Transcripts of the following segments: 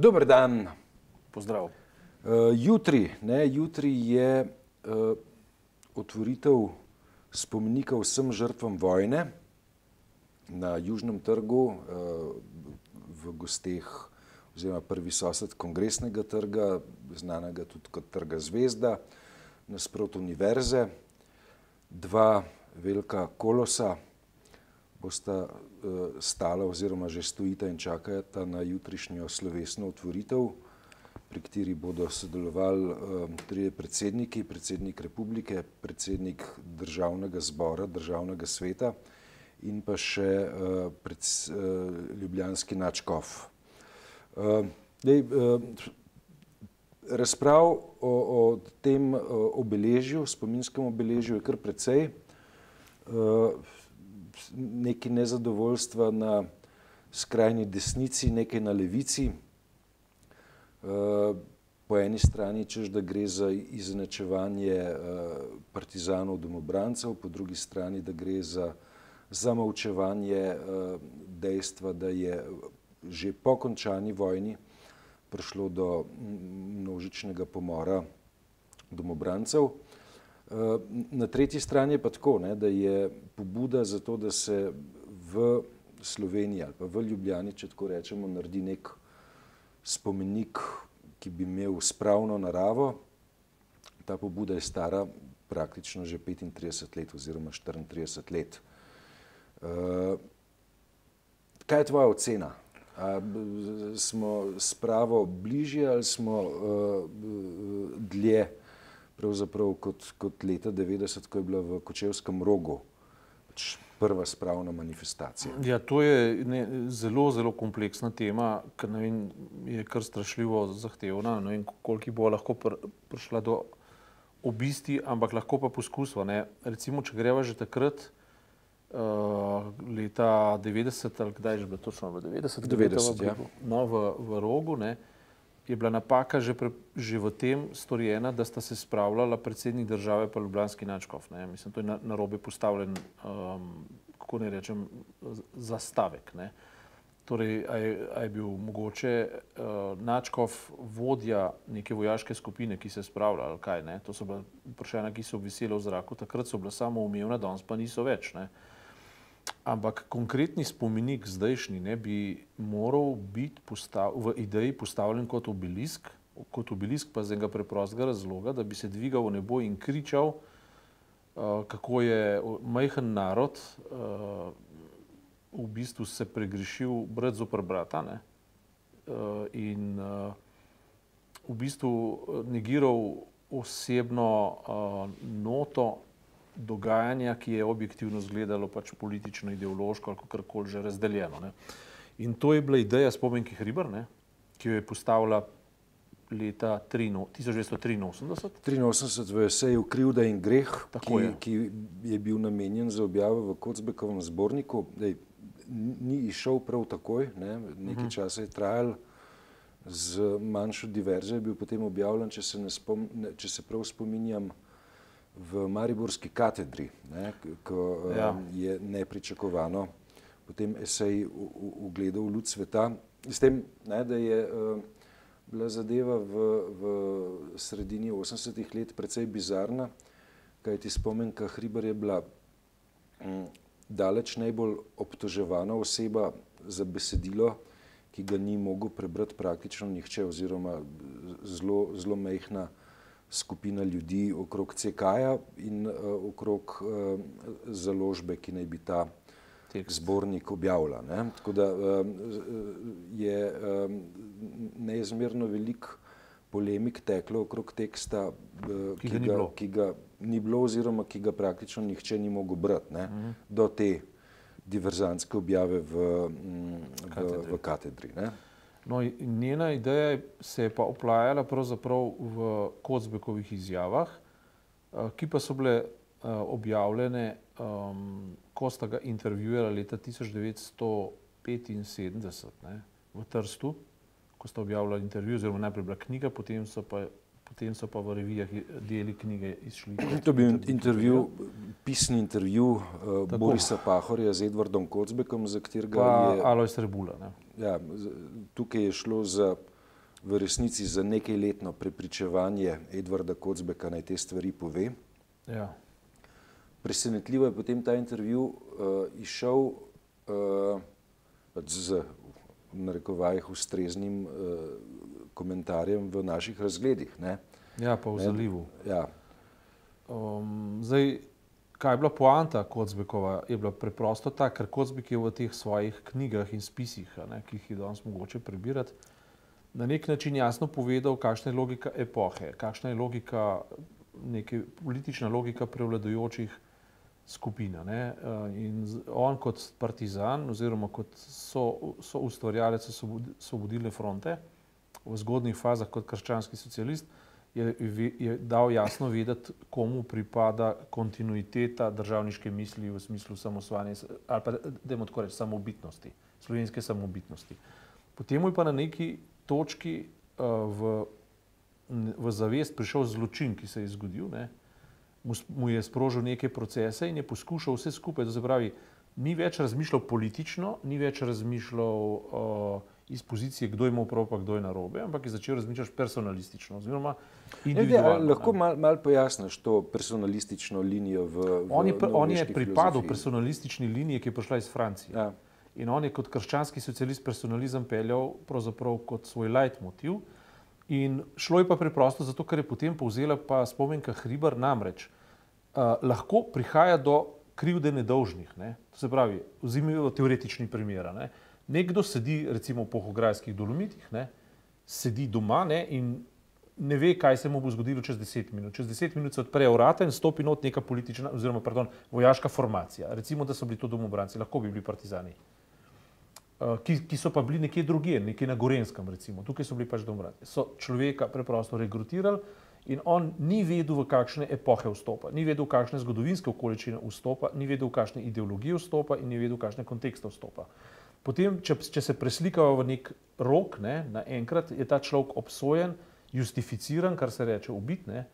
Dober dan. Pozdrav. Jutri je otvoritev spomenika vsem žrtvam vojne na Južnem trgu v gosteh oziroma prvi sosed Kongresnega trga, znanega tudi kot Trga Zvezda, nasproti univerze. Dva velika kolosa bosta stala oziroma že stojita in čakata na jutrišnjo slovesno otvoritev, pri kateri bodo sodelovali trije predsedniki, predsednik republike, predsednik državnega zbora, državnega sveta in pa še ljubljanski nadškof. Razprav o tem obeležju, spominskem obeležju je kar precej. Nekaj nezadovoljstva na skrajni desnici, nekaj na levici. Po eni strani češ, da gre za izenačevanje partizanov domobrancev, po drugi strani, da gre za zamolčevanje dejstva, da je že po končani vojni prišlo do množičnega pomora domobrancev. Na tretji strani je pa tako, da je pobuda za to, da se v Sloveniji ali pa v Ljubljani, če tako rečemo, naredi nek spomenik, ki bi imel spravno naravo. Ta pobuda je stara praktično že 35 let oziroma 34 let. Kaj je tvoja ocena? Smo spravo bližje ali smo dlje pravzaprav kot leta 90, ko je bila v Kočevskem Rogu prva spravna manifestacija? Ja, to je zelo kompleksna tema, ker je kar strašljivo zahtevna. Ne vem, koliko bo lahko prišla do obisti, ampak lahko pa poskusva. Recimo, če greva že takrat, leta 90, ali kdaj je že bilo točno v 90? 90, ja. No, v Rogu, je bila napaka že v tem storjena, da sta se spravljala predsednik države pa ljubljanski nadškof. Mislim, to je narobe postavljen, kako ne rečem, zastavek. Torej, a je bil mogoče nadškof vodja neke vojaške skupine, ki se spravlja, ali kaj? To so bila vprašanja, ki so visela v zraku. Takrat so bila samo umevna, danes pa niso več. Ampak konkretni spomenik zdajšnji bi moral biti v ideji postavljen kot obelisk pa z enega preprostega razloga, da bi se dvigal v nebo in kričal, kako je majhen narod v bistvu se pregrešil brat zoper brata in v bistvu negiral osebno noto dogajanja, ki je objektivno izgledalo pač politično, ideološko ali kakorkoli že razdeljeno. In to je bila ideja Spomenke Hribar, ki jo je postavila leta 1983. 1983 v eseju Krivda in greh, ki je bil namenjen za objavo v Kocbekovem zborniku. Ni išel prav takoj, nekaj časa je trajal, z manjšo diverzo je bil potem objavljen, če se prav spominjam, v Mariborski katedri, ko je nepričakovano potem esej ugledal luč sveta. S tem, da je bila zadeva v sredini 80-ih let precej bizarna, kajti Spomenka Hribar je bila daleč najbolj obtoževana oseba za besedilo, ki ga ni mogel prebrati praktično nihče oziroma zelo majhna skupina ljudi okrog CK-ja in okrog založbe, ki naj bi ta zbornik objavila. Tako da je neizmerno veliko polemik teklo okrog teksta, ki ga ni bilo oziroma ki ga praktično nihče ni mogel brati, do te diverzantske objave v katedri. No, njena ideja se je pa oplajala pravzaprav v Kocbekovih izjavah, ki pa so bile objavljene, ko sta ga intervjuirala leta 1975 v Trstu, ko sta objavila intervju, oziroma najprej bila knjiga, potem so pa v revijah deli knjige izšli. To je bil intervju, pisni intervju Borisa Pahorja z Edvardom Kocbekom, za katerega je... Pa Alojz Rebula. Ja, tukaj je šlo za v resnici za nekajletno prepričevanje Edvarda Kocbeka naj te stvari pove. Ja. Presenetljivo je potem ta intervju izšel z narekovajih ustreznim komentarjem v naših razgledih. Ne? Ja, pa v zalivu. Ja. Zdaj, kaj je bila poanta Kocbekova? Je bila preprosto ta, ker Kocbek je v teh svojih knjigah in spisih, ne, ki jih je danes mogoče prebirati, na nek način jasno povedal, kakšna je logika epohe, kakšna je logika, politična logika prevladujočih skupin. In on kot partizan oziroma kot soustvarjalec Osvobodilne fronte v zgodnjih fazah kot krščanski socialist je dal jasno vedeti, komu pripada kontinuiteta državniške misli v smislu samosvojanja ali pa, dajmo tako reči, samobitnosti, slovenske samobitnosti. Potem je pa na neki točki v zavest prišel zločin, ki se je zgodil, ne? Mu je sprožil neke procese in je poskušal vse skupaj, to se pravi, ni več razmišljal politično, ni več razmišljal iz pozicije, kdo je imel prav, pa kdo je narobe, ampak je začel razmišljati personalistično, oziroma individualno. Lahko malo pojasniš to personalistično linijo v On je pripadal personalistični liniji, ki je prišla iz Francije. Ja. In on je kot krščanski socialist personalizem peljal pravzaprav kot svoj leitmotiv. In šlo je pa preprosto zato, ker je potem povzela pa Spomenka Hribar, namreč lahko prihaja do krivde nedolžnih. Ne? To se pravi, vzemimo teoretični primer. Nekdo sedi recimo v Polhograjskih Dolomitih, ne? Sedi doma, ne? In ne ve, kaj se mu bo zgodilo čez 10 minut. Čez 10 minut se odprejo vrata in stopi not neka politična, oziroma vojaška formacija. Recimo, da so bili to domobranci, lahko bi bili partizani. Ki so pa bili nekje drugje, nekje na Gorenskem recimo, tukaj so bili pač domobranci. So človeka preprosto regrutirali in on ni vedel, v kakšne epohe vstopa, ni vedel, v kakšne zgodovinske okoliščine vstopa, ni vedel, v kakšne ideologije vstopa in ni vedel, v kakšne kontekste vstopa. Potem, če se preslikava v nek rok, ne, naenkrat je ta človek obsojen, justificiran, kar se reče ubit, ne,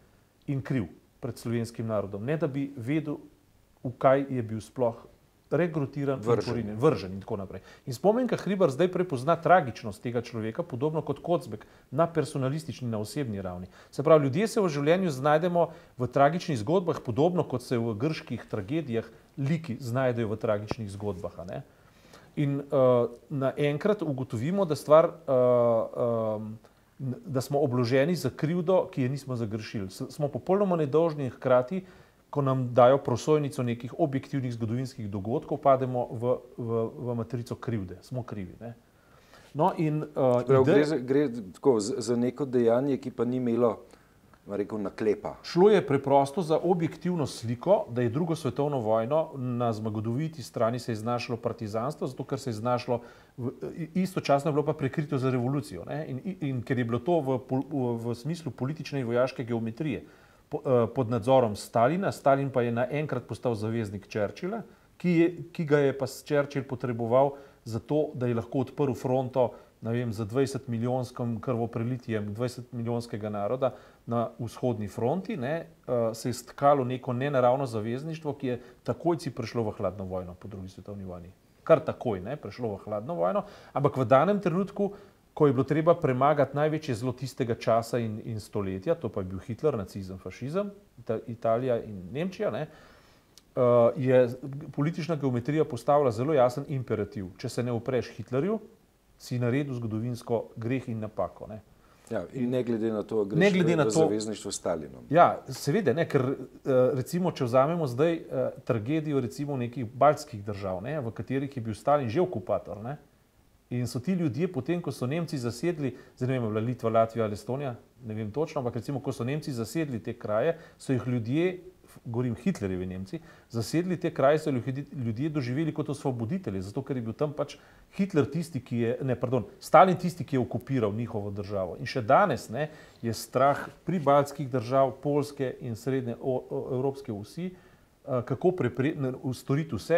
in kriv pred slovenskim narodom. Ne, da bi vedel, v kaj je bil sploh regrutiran, vržen in tako naprej. In Spomenka Hribar zdaj prepozna tragičnost tega človeka, podobno kot Kocbek, na personalistični, na osebni ravni. Se pravi, ljudje se v življenju znajdemo v tragičnih zgodbah, podobno kot se v grških tragedijah liki znajdejo v tragičnih zgodbah. Ne? In naenkrat ugotovimo, da smo obloženi za krivdo, ki je nismo zagrešili. Smo popolnoma nedolžni, hkrati, ko nam dajo prosojnico nekih objektivnih zgodovinskih dogodkov, pademo v matrico krivde. Smo krivi. Ne? No in, gre tako za neko dejanje, ki pa ni imelo, rekel, naklepa. Šlo je preprosto za objektivno sliko, da je drugo svetovno vojno na zmagodoviti strani se je znašlo partizanstvo, zato ker se je znašlo, istočasno je bilo pa prekrito za revolucijo. Ne? In ker je bilo to v smislu politične in vojaške geometrije pod nadzorom Stalina. Stalin pa je naenkrat postal zaveznik Churchilla, ki ga je pa Churchill potreboval za to, da je lahko odprl fronto, ne vem, za 20-milijonskim krvoprelitjem 20-milijonskega naroda na vzhodni fronti, ne, se je stkalo neko nenaravno zavezništvo, ki je takojci prišlo v hladno vojno po drugi svetovni vojni. Kar takoj, ne, prišlo v hladno vojno, ampak v danem trenutku, ko je bilo treba premagati največje zlo tistega časa in stoletja, to pa je bil Hitler, nacizem, fašizem, Italija in Nemčija, ne, je politična geometrija postavila zelo jasen imperativ. Če se ne upreš Hitlerju, si naredil zgodovinsko greh in napako. Ne. Ja, in ne glede na to, greš v zavezništvo s Stalinom. Ja, seveda, ne, ker recimo, če vzamemo zdaj tragedijo recimo nekih baltskih držav, ne, v katerih je bil Stalin že okupator, ne, in so ti ljudje potem, ko so Nemci zasedli, zdaj ne vem, bila Litva, Latvija ali Estonija, ne vem točno, ampak recimo, ko so Nemci zasedli te kraje, so jih ljudje, govorim Hitlerjevi Nemci, zasedli te kraje, so ljudje doživeli kot osvoboditelji, zato ker je bil tam pač Hitler tisti, Stalin tisti, ki je okupiral njihovo državo. In še danes, ne, je strah pri baltskih držav, Poljske in srednje evropske vsi, kako storiti vse,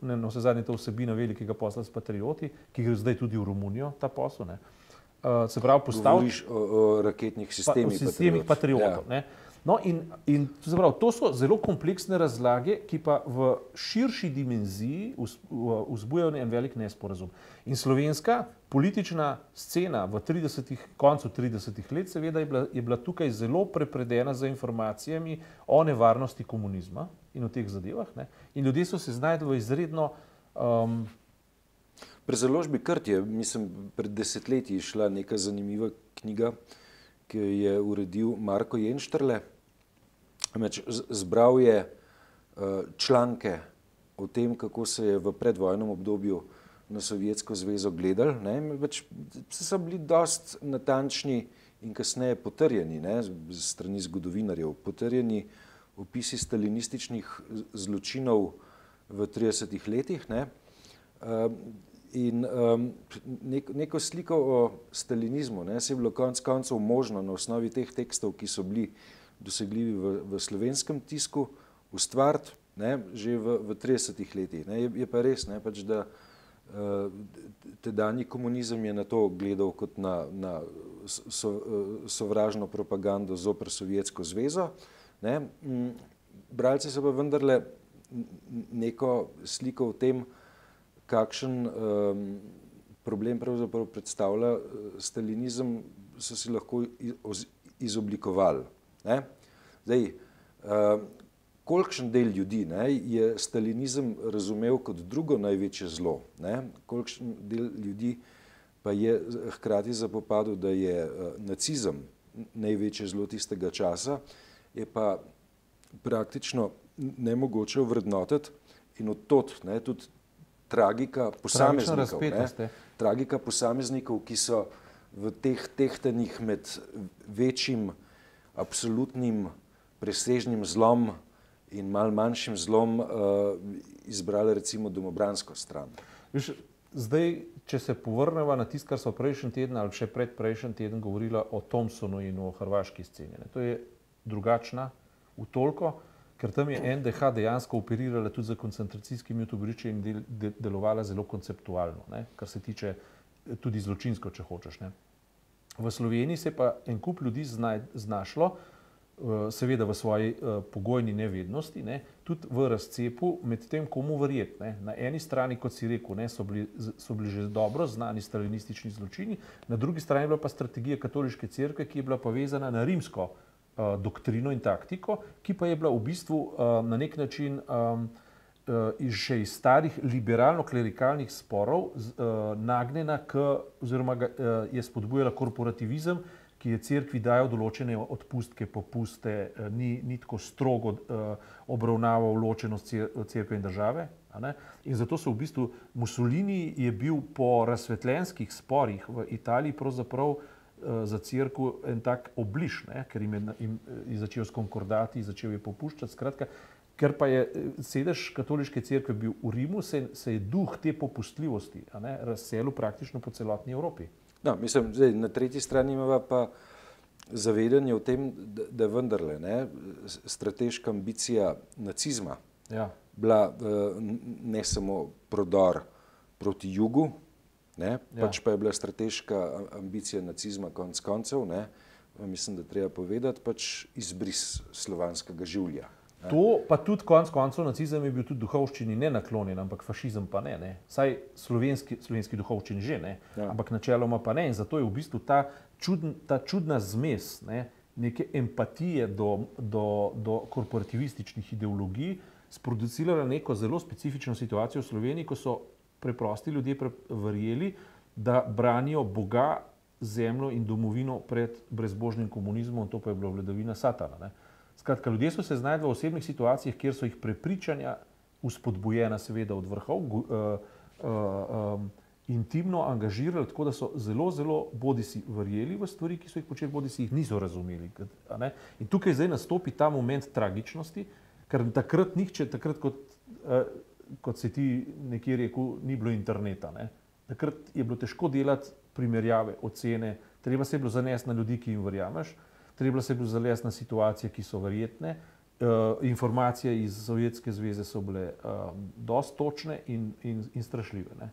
na vse zadnje to vsebina velikega posla s patrioti, ki gre zdaj tudi v Romunijo, ta posel. Se pravi, govoriš o raketnih sistemih patriotov. No, in to so zelo kompleksne razlage, ki pa v širši dimenziji vzbujajo en velik nesporazum. In slovenska politična scena v koncu 30. let seveda je bila tukaj zelo prepredena z informacijami o nevarnosti komunizma in o teh zadevah. Ne? In ljudje so se znašli v izredno... Pri založbi Krt je, mislim, pred desetletji šla neka zanimiva knjiga, ki jo je uredil Marko Jenštrle. Zbral je članke o tem, kako se je v predvojnem obdobju na Sovjetsko zvezo gledali. So bili dost natančni in kasneje potrjeni, z strani zgodovinarjev, potrjeni opisi stalinističnih zločinov v 30 letih. In neko sliko o stalinizmu se je bilo konec koncev možno na osnovi teh tekstov, ki so bili dosegljivi v slovenskem tisku, ustvariti že v 30 letih. Je pa res, da tedanji komunizem je na to gledal kot na sovražno propagando zoper Sovjetsko zvezo. Bralci so pa vendarle neko sliko o tem, kakšen problem pravzaprav predstavlja stalinizem, so si lahko izoblikovali. Zdaj, kolikšen del ljudi je stalinizem razumel kot drugo največje zlo, kolikšen del ljudi pa je hkrati zapopadel, da je nacizem največje zlo tistega časa, je pa praktično nemogoče ovrednotiti in od tod tudi tragika posameznikov, ki so v teh tehtanjih med večjim absolutnim presežnim zlom in malo manjšim zlom izbrali recimo domobransko stran. Zdaj, če se povrneva na tisto, kar so prejšnji teden ali še predprejšnji teden govorila o Thompsonu in o hrvaški sceni. To je drugačna v toliko, ker tam je NDH dejansko operirala tudi za koncentracijskimi taborišči in delovala zelo konceptualno, kar se tiče tudi zločinsko, če hočeš. V Sloveniji se pa en kup ljudi znašlo, seveda v svoji pogojni nevednosti, tudi v razcepu med tem, komu verjeti. Na eni strani, kot si rekel, so bili že dobro znani stalinistični zločini, na drugi strani je bila pa strategija katoliške cerkve, ki je bila povezana na rimsko doktrino in taktiko, ki pa je bila v bistvu na nek način še iz starih liberalno-klerikalnih sporov nagnjena oziroma je spodbujala korporativizem, ki je cerkvi dajal določene odpustke, popuste, ni tako strogo obravnaval ločenost cerkve in države. In zato so v bistvu Mussolini je bil po razsvetljenskih sporih v Italiji pravzaprav za cerkev en tak obliž, ker jim je začel s konkordati, začel je popuščati. Skratka, ker pa je sedež katoliške cerkve bil v Rimu, se je duh te popustljivosti razselil praktično po celotni Evropi. No, mislim, zdaj, na tretji strani imamo pa zavedanje o tem, da vendarle strateška ambicija nacizma bila ne samo prodor proti jugu, pač pa je bila strateška ambicija nacizma konec koncev, mislim, da treba povedati, pač izbris slovanskega življa. To pa tudi konec koncev nacizem je bil tudi duhovščini ne naklonjen, ampak fašizem pa ne. Saj slovenski duhovščini že ne, ampak načeloma pa ne. In zato je v bistvu ta čudna zmes neke empatije do korporativističnih ideologij sproducirala neko zelo specifično situacijo v Sloveniji, ko so preprosti ljudje verjeli, da branijo Boga, zemljo in domovino pred brezbožnim komunizmom, to pa je bila vladavina satana. Skratka, ljudje so se znašli v osebnih situacijah, kjer so jih prepričanja vzpodbujena seveda od vrhov, intimno angažirali, tako da so zelo bodisi verjeli v stvari, ki so jih počeli, bodisi jih niso razumeli. In tukaj zdaj nastopi ta moment tragičnosti, ker takrat nihče, kot si ti nekje rekel, ni bilo interneta. Takrat je bilo težko delati primerjave, ocene, treba se je bilo zanesti na ljudi, ki jim verjameš, treba se je bilo zanesti na situacije, ki so verjetne, informacije iz Sovjetske zveze so bile dosti točne in strašljive.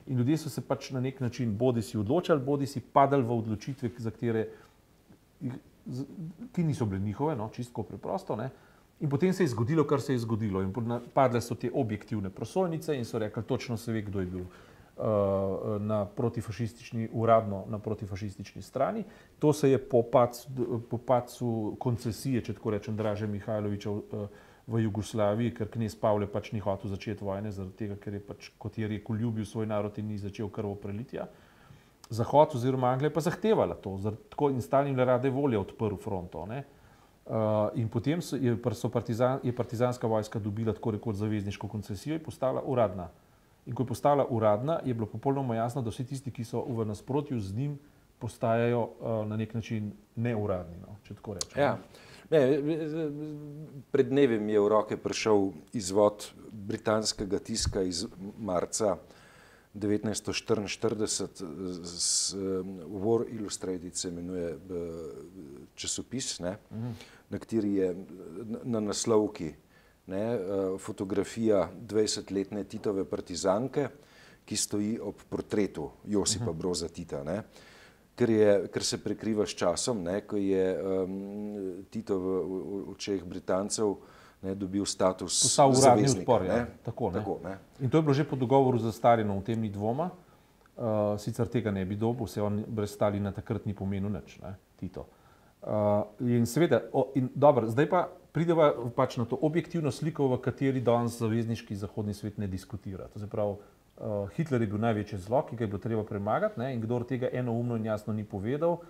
In ljudje so se pač na nek način bodisi odločali, bodisi padali v odločitve, za katere ki niso bile njihove, no, čistko preprosto. Ne. In potem se je zgodilo, kar se je zgodilo. In padle so te objektivne prosojnice in so rekli, točno se ve, kdo je bil uradno na protifašistični strani. To se je po padcu koncesije, če tako rečem, Draže Mihajlovića v Jugoslaviji, ker knez Pavle pač ni hotel začeti vojne, zaradi tega, ker je pač, kot je rekel, ljubil svoj narod in ni začel krvoprelitja. Zahod oziroma Anglija je pa zahtevala to, tako in Stalin je rade volje odprl fronto. Ne? In potem je partizanska vojska dobila tako rekoč zavezniško koncesijo in postala uradna. In ko je postala uradna, je bilo popolnoma jasno, da vsi tisti, ki so v nasprotju z njim, postajajo na nek način neuradni, no, če tako rečem. Ja. Pred dnevi mi je v roke prišel izvod britanskega tiska iz marca 1944, War Illustrated se imenuje časopis, ne, na kateri je na naslovki fotografija 20-letne Titove partizanke, ki stoji ob portretu Josipa Broza Tita, ne, ker se prekriva s časom, ne, ko je Tito v očeh Britancev dobil status zaveznika. Tako, ne. In to je bilo že po dogovoru z Stalinom, v tem ni dvoma, sicer tega ne bi dobil, se on brez Stalina takrat ni pomenil nič, ne, Tito. In seveda, dobro, zdaj pa prideva pač na to objektivno sliko, v kateri danes zavezniški zahodni svet ne diskutira. To se pravi, Hitler je bil največje zlo, ki ga je bilo treba premagati, ne, in kdor tega enoumno in jasno ni povedal,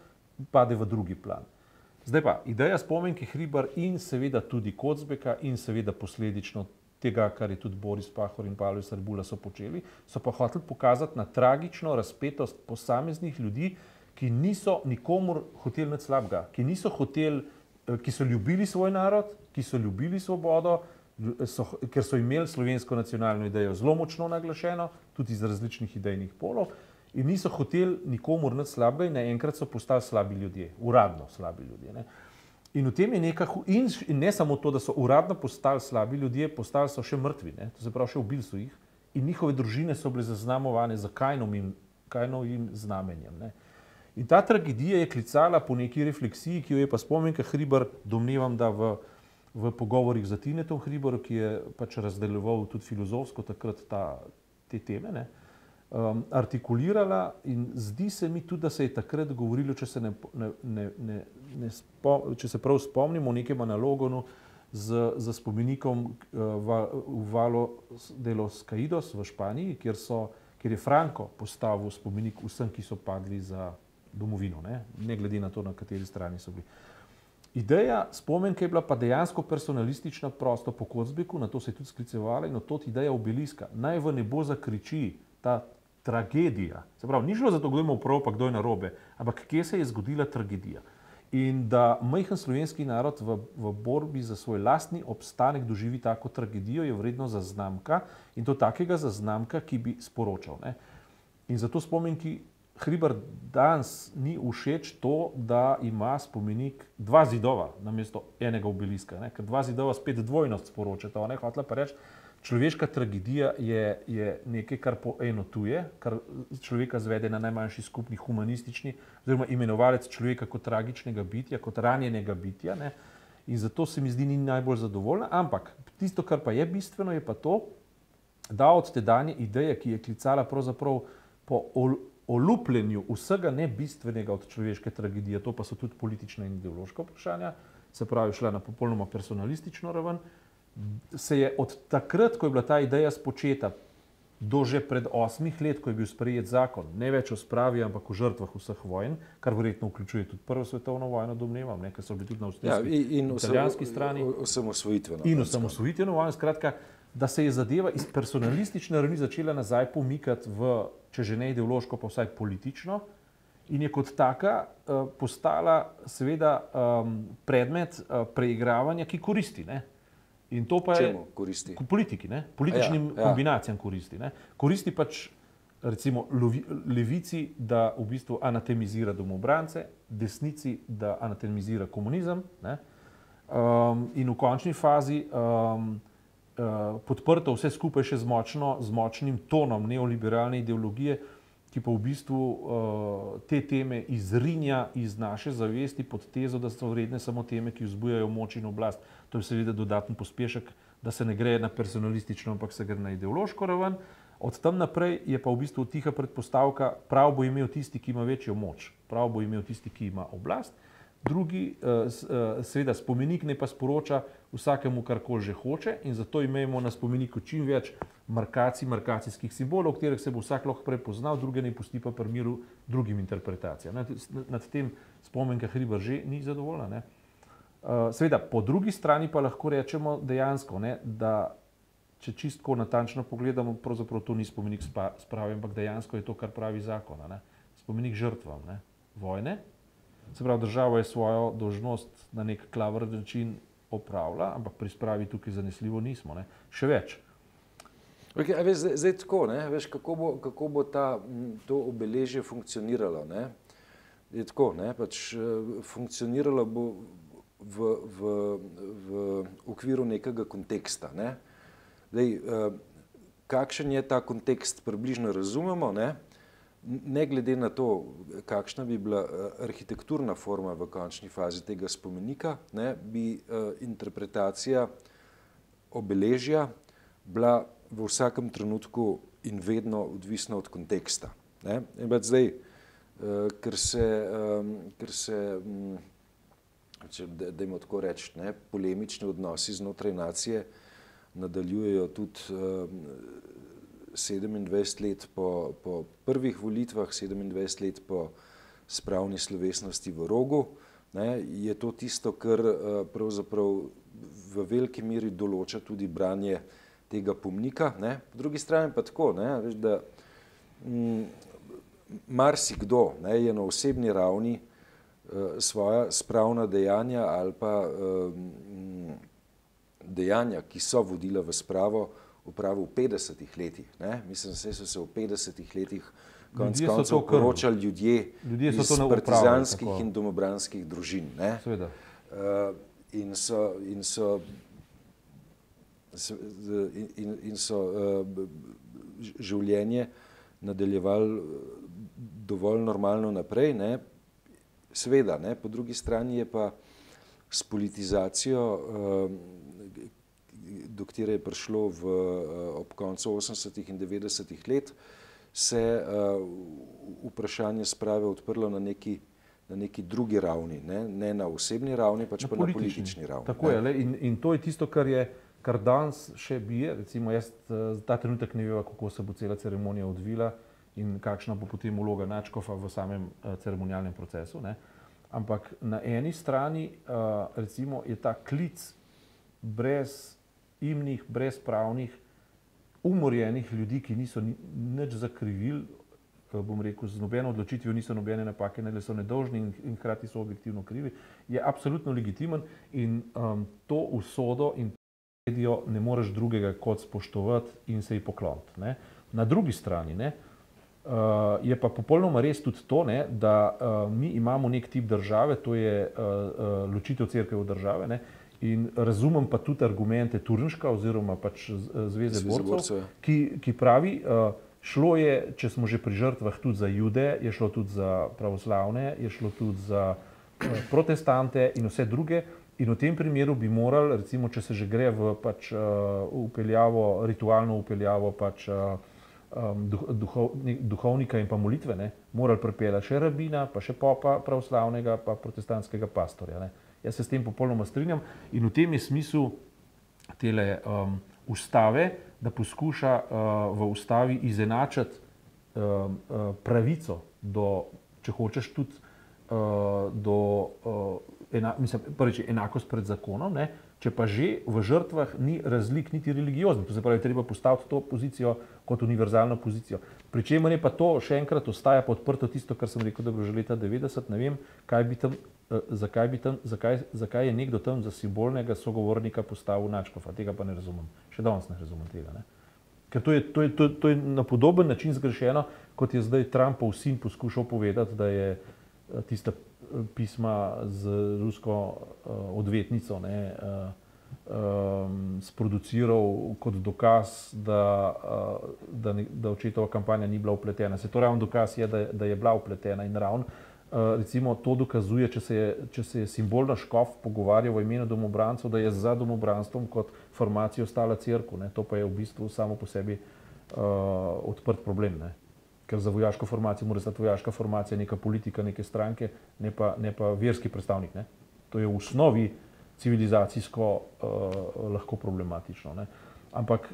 pade v drugi plan. Zdaj pa, ideja Spomenke Hribar in seveda tudi Kocbeka in seveda posledično tega, kar je tudi Boris Pahor in Pavel Srbula so počeli, so pa hoteli pokazati na tragično razpetost posameznih ljudi, ki niso nikomur hoteli nič slabega, ki so ljubili svoj narod, ki so ljubili svobodo, ker so imeli slovensko nacionalno idejo zelo močno naglašeno, tudi iz različnih idejnih polov, in niso hoteli nikomur nič slabega in naenkrat so postali slabi ljudje, uradno slabi ljudje. Ne. In v tem je in ne samo to, da so uradno postali slabi ljudje, postali so še mrtvi, ne. To se pravi, še ubili so jih in njihove družine so bile zaznamovane z Kajnovim znamenjem. Ne. In ta tragedija je klicala po neki refleksiji, ki jo je pa Spomenka Hribar, domnevam, da v pogovorih z Tinetom Hribarom, ki je pač razdeljeval tudi filozofsko takrat te teme, ne, artikulirala in zdi se mi tudi, da se je takrat govorilo, če se prav spomnimo, o nekem analogonu z spomenikom v Valo de los Caídos v Španiji, kjer je Franco postavil spomenik vsem, ki so padli za domovino, ne glede na to, na kateri strani so bili. Ideja Spomenke je bila pa dejansko personalistična prosto po Kocbeku, na to se je tudi sklicevala in od tod ideja obeliska. Naj v nebo zakriči ta tragedija. Se pravi, ni šlo za to, kdo ima prav, pa kdo je narobe, ampak kje se je zgodila tragedija. In da majhen slovenski narod v borbi za svoj lastni obstanek doživi tako tragedijo, je vredno zaznamka in to takega zaznamka, ki bi sporočal. Ne. In zato Spomenki Hribar danes ni všeč to, da ima spomenik dva zidova namesto enega obeliska, ne? Ker dva zidova spet dvojnost sporočata. Ona je hotela pa reči, človeška tragedija je nekaj, kar poenotuje, kar človeka zvede na najmanjši skupni humanistični, oziroma imenovalec človeka kot tragičnega bitja, kot ranjenega bitja. Ne? In zato se mi zdi ni najbolj zadovoljna, ampak tisto, kar pa je bistveno, je pa to, da od tedanje ideje, ki je klicala pravzaprav po olupljenju vsega nebistvenega od človeške tragedije, to pa so tudi politična in ideološka vprašanja, se pravi šla na popolnoma personalistično raven, se je od takrat, ko je bila ta ideja spočeta, do že pred 8 let, ko je bil sprejet zakon, ne več o spravi, ampak o žrtvah vseh vojn, kar verjetno vključuje tudi Prvo svetovno vojno, domnevam, ker so bili tudi na avstrijski in italijanski strani. In osamosvojitveno vojno, skratka, da se je zadeva iz personalistične ravni začela nazaj pomikati v, če že ne ideološko, pa vsaj politično, in je kot taka postala seveda predmet preigravanja, ki koristi. Ne? In to pa Čemu koristi? Politiki, ne? Političnim kombinacijam koristi. Ne? Koristi pač recimo levici, da v bistvu anatemizira domobrance, desnici, da anatemizira komunizem, ne? In v končni fazi podprto vse skupaj še z močnim tonom neoliberalne ideologije, ki pa v bistvu te teme izrinja iz naše zavesti pod tezo, da so vredne samo teme, ki vzbujajo moč in oblast. To je seveda dodaten pospešek, da se ne gre na personalistično, ampak se gre na ideološko raven. Od tam naprej je pa v bistvu tiha predpostavka, prav bo imel tisti, ki ima večjo moč, prav bo imel tisti, ki ima oblast. Drugi, seveda, spomenik ne pa sporoča vsakemu, karkoli že hoče, in zato imamo na spomeniku čim več markacij, markacijskih simbolov, v katerih se bo vsak lahko prepoznal, druge ne pusti pa pri miru drugim interpretacijam. Nad tem Spomenka Hribar že ni zadovoljna, ne. Seveda, po drugi strani pa lahko rečemo dejansko, ne, da če čistko natančno pogledamo, pravzaprav to ni spomenik sprave, ampak dejansko je to, kar pravi zakon, ne. Spomenik žrtvam, ne, vojne. Se pravi, država je svojo dolžnost na nek klavrn način opravila, ampak pri spravi tukaj zanesljivo nismo, ne. Še več. Okay, a veš, zdaj tako, ne, veš, kako bo to obeležje funkcioniralo, ne. Je tako, ne, pač funkcioniralo bo v okviru nekega konteksta, ne. Zdaj, kakšen je ta kontekst, približno razumemo, ne glede na to, kakšna bi bila arhitekturna forma v končni fazi tega spomenika, ne, bi interpretacija obeležja bila v vsakem trenutku in vedno odvisna od konteksta. Ne. In pa zdaj, ker se dajmo tako reči, ne, polemični odnosi znotraj nacije nadaljujejo tudi 27 let po prvih volitvah, 27 let po spravni slovesnosti v Rogu, ne, je to tisto, kar pravzaprav v veliki meri določa tudi branje tega pomnika, ne. Po drugi strani pa tako, ne, veš, da marsikdo, ne, je na osebni ravni svoja spravna dejanja ali pa dejanja, ki so vodila v spravo, opravil v 50 letih. Ne? Mislim, da so se v 50 letih konec koncev poročali ljudje iz partizanskih in domobranskih družin. Ne? In so življenje nadaljevali dovolj normalno naprej. Ne? Seveda, ne? Po drugi strani je pa s politizacijo, do katere je prišlo ob koncu 80. in 90. let, se vprašanje sprave odprlo na neki drugi ravni, ne na osebni ravni, pač pa na politični ravni. Tako je, in to je tisto, kar danes še bije. Recimo jaz ta trenutek ne veva, kako se bo cela ceremonija odvila in kakšna bo potem vloga nadškofa v samem ceremonialnem procesu, ne. Ampak na eni strani recimo je ta klic brez imnih, brezpravnih, umorjenih ljudi, ki niso nič zakrivili, bom rekel, z nobeno odločitvijo niso nobene napake, ne so nedolžni in hkrati so objektivno krivi, je absolutno legitimen in to usodo in tragedijo ne moreš drugega kot spoštovati in se ji pokloniti, ne. Na drugi strani, ne, je pa popolnoma res tudi to, ne, da mi imamo nek tip države, to je ločitev cerkve od države, ne, in razumem pa tudi argumente Turnška oziroma pač Zveze borcev, ki pravi, šlo je, če smo že pri žrtvah, tudi za Jude, je šlo tudi za pravoslavne, je šlo tudi za protestante in vse druge. In v tem primeru bi morali, recimo, če se že gre v pač upeljavo, ritualno upeljavo pač duhovnika in pa molitve, ne, morali pripeljati še rabina, pa še popa pravoslavnega, pa protestantskega pastorja, ne. Jaz se s tem popolnoma strinjam in v tem je smisel tele ustave, da poskuša v ustavi izenačiti pravico do, če hočeš tudi, do enakost pred zakonom, ne? Če pa že v žrtvah ni razlik niti religioznih, to se pravi, treba postaviti to pozicijo kot univerzalno pozicijo. Pričemer je pa to, še enkrat ostaja pa odprto tisto, kar sem rekel, da je bilo že leta 90, ne vem, zakaj je nekdo tam za simbolnega sogovornika postavil nadškofa, tega pa ne razumem. Še danes ne razumem tega, ne. Ker to je na podoben način zgrešeno, kot je zdaj Trumpov sin poskušal povedati, da je tista pisma z rusko odvetnico, ne, sproduciral kot dokaz, da očetova kampanja ni bila upletena. Se to ravno dokaz je, da je bila upletena in ravno recimo to dokazuje, če se je simbolno škof pogovarjal v imenu domobrancev, da je za domobranstvom kot formacijo stala cerkev, ne. To pa je v bistvu samo po sebi odprt problem, ne. Ker za vojaško formacijo mora stati vojaška formacija, neka politika, neke stranke, ne pa verski predstavnik, ne. To je v osnovi civilizacijsko lahko problematično, ne. Ampak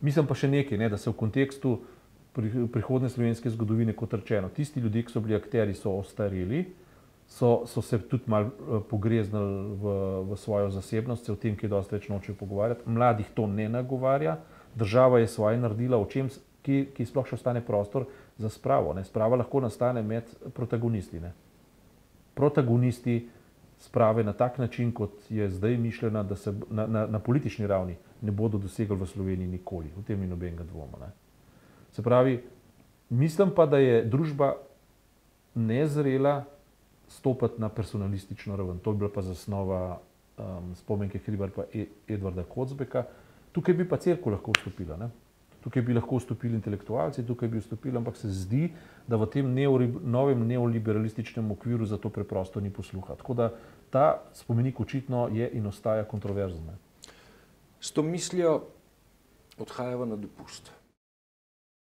mislim pa še nekaj, ne, da se v kontekstu prihodne slovenske zgodovine, kot rečeno, tisti ljudje, ki so bili akteri, so ostareli, so se tudi malo pogreznili v svojo zasebnost, se o tem, ki dosti več nočejo pogovarjati. Mladih to ne nagovarja, država je svoje naredila, ki sploh še ostane prostor za spravo, ne. Sprava lahko nastane med protagonisti, ne. Protagonisti sprave na tak način, kot je zdaj mišljena, da se na politični ravni ne bodo dosegli v Sloveniji nikoli. V tem ni nobenega dvoma, ne. Se pravi, mislim pa, da je družba nezrela stopati na personalistično raven. To je bila pa zasnova Spomenke Hribar pa Edvarda Kocbeka. Tukaj bi pa cerkev lahko vstopila, ne. Tukaj bi lahko vstopili intelektualci, tukaj bi vstopili, ampak se zdi, da v tem novem neoliberalističnem okviru za to preprosto ni posluha. Tako da ta spomenik očitno je in ostaja kontroverzen. S to mislijo odhajava na dopust.